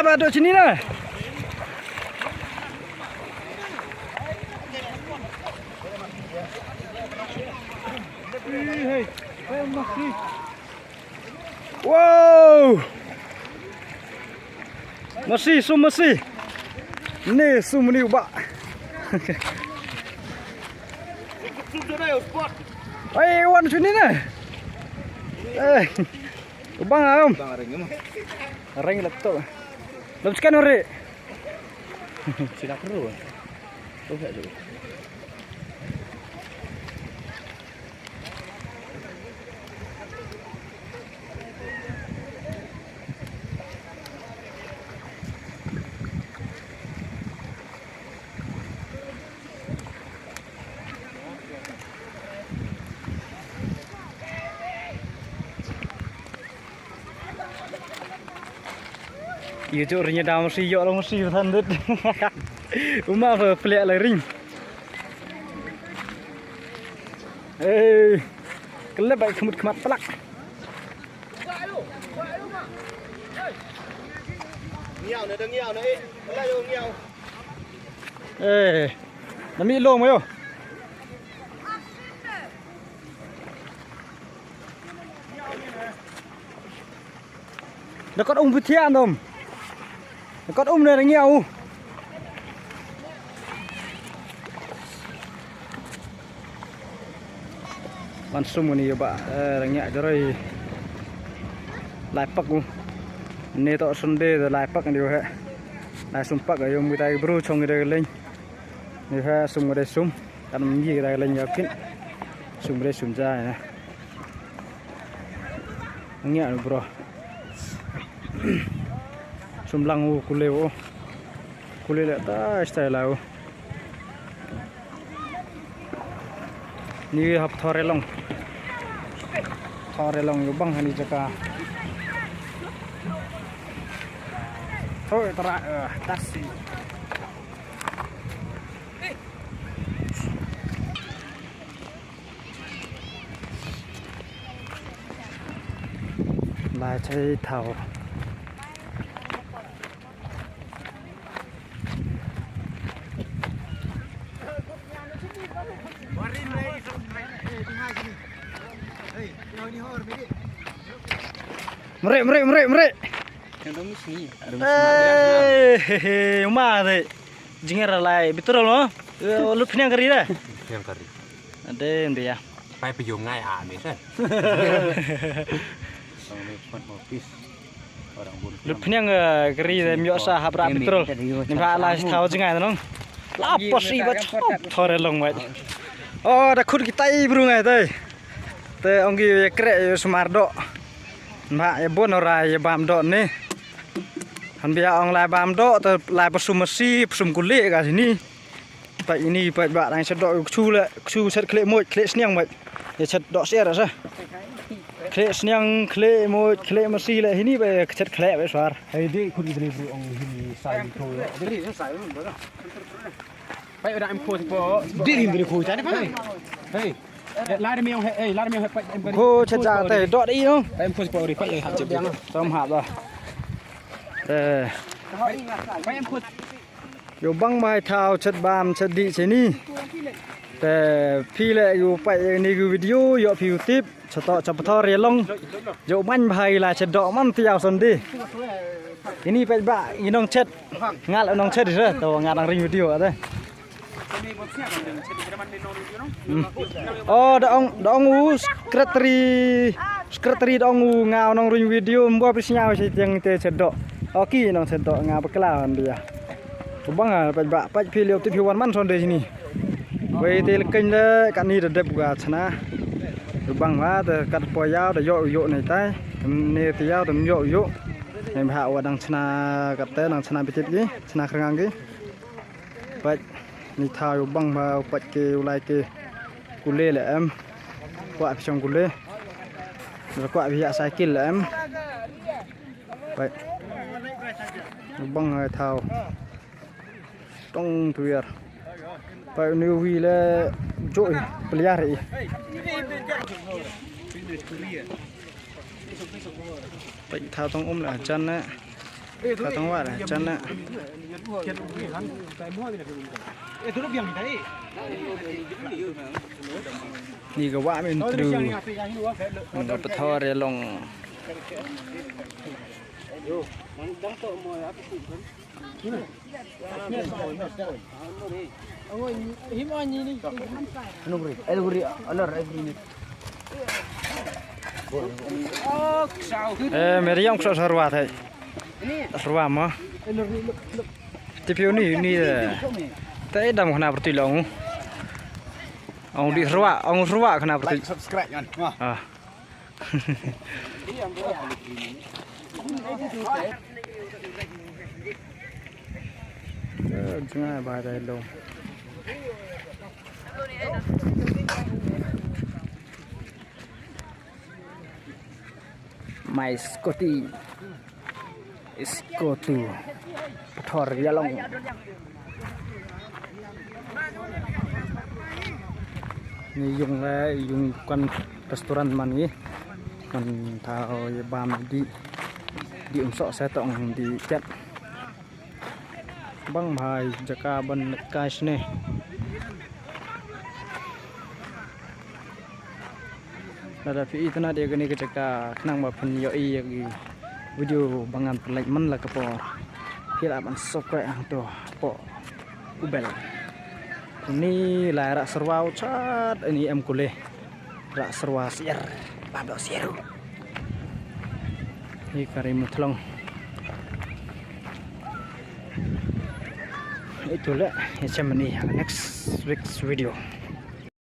apa duduk sini lah. Wow. Masih, masih. Ni sumni ubak. Hey, wan sini nah. Eh. Ubang am. Bang ring letuk. Lepaskan ore. Sila keru. Tu tak tu. Iya tu orangnya dah mesti yok lah mesti bertandut. Rumah apa pelik lah ring. Kelab baik kemut kemat pelak. Ngiau nữa, đừng ngiau nữa, lấy vô ngiau. Nó mi lô mới không? Nó có ông với thiên không? Có ông này là nhiều. Bạn sung này bạn là nhẹ cho rồi lại bắc luôn. Nên tọa Sunday rồi lại bắc điều hệ. Lại sung bắc ở dùng người ta bru trong người ta lên. Nếu ha sung người ta sung, làm gì người ta lên nhiều kín. Sung người ta sung ra này. Nhẹ rồi bro. Sum lang kule le ta style lao ni hap thore long yo bang hani jaka thôi tara taxi lại chơi thảo Merek. Yang dong sini. Rumah tu. Jengir lai betul loh. Lu punya kari dah. Yang kari. Ada yang dia. ไปประโยงง่ายนี่ใช่ Lu punya kari dah miasa habra betul. Nimpa lai tahu jengai tu nong. Apa sih bacot thore long mai. Oh, dah khut kita ibru ngai tu. Te onggi krek Sumardo. Mbak ya bon ora ya bam dok ni. Han bia ong lai bam dok te lai pesum mesi, pesum kulit kat sini. Pak ini pak bak nang sedok chu set klek moj, klek sniang mai. Ya set dok sia dah sah. Klek sniang, klek moj, klek mesi lah sini ba set klek ba suar. Hai di kun di bru ong hini sai ko. Di sai mun ba. Pai ada em ko po. Di di ko ta ni pa. Hei. Lai đi miêu hay lai đi miêu hay em cô chết già tề đọt đi không em phun vào đi phải hạt chụp điang tôm hạt rồi phải em phunอยู่บังไม้เท้าชัดบามชัดดีเชนี่แต่พี่แหละอยู่ไปนี่คือวิดีโออยู่ผิวทิพย์ชะตอจับทอเรียลงอยู่มันไผ่ลายชัดดอกมันที่ยาวสนดีทีนี้ไปบ้าอีน้องเช็ดงานแล้วน้องเช็ดดิเด้อตัวงานดังรีวิดีโออะไรoh dong sekretari dong ngau nong ring video buat pisnya si yang te cedok oki nong cedok ngau bekelawan dia bang pak pilih opti piwan man sonde sini wei te lekeng le kat ni dedep gua chana bang ma te kat poyao de yo nei tai ne te yao de yo nem ha wa dang chana kat te nang chana bitit gi chana krangang gi pak ni thao băng vào quạt kêu lại kê cule là em quạt trong cule rồi quạt bị hạ sai kia là em vậy băng thao trong tuyệt vậy nếu vì là trội bia đấy vậy thao trong là chân á Katong wa lah chana. Ni ga wa men tru. Ga pathor ya long. Meri yang kusah sarwa thai. Sarwa ma. Tipiu ni tai dam khana perti long. Ong di sarwa khana perti. Subscribe kan. Ah. Jangan bahaya long. My Scotty is go to Pathor Yalong. Ni yung kan restoran man ni man tao bam di unsok saya tong di chat bang bhai jaka ban cash ne Nada fi itna dia gani kecaka kenang ba pun yo i video bangan like man la kapo kira ban subscribe to po ubel ini la rak serwa chat ini em kule rak serwa siar babak siaru ni karim thlong itulah macam ni next week's video.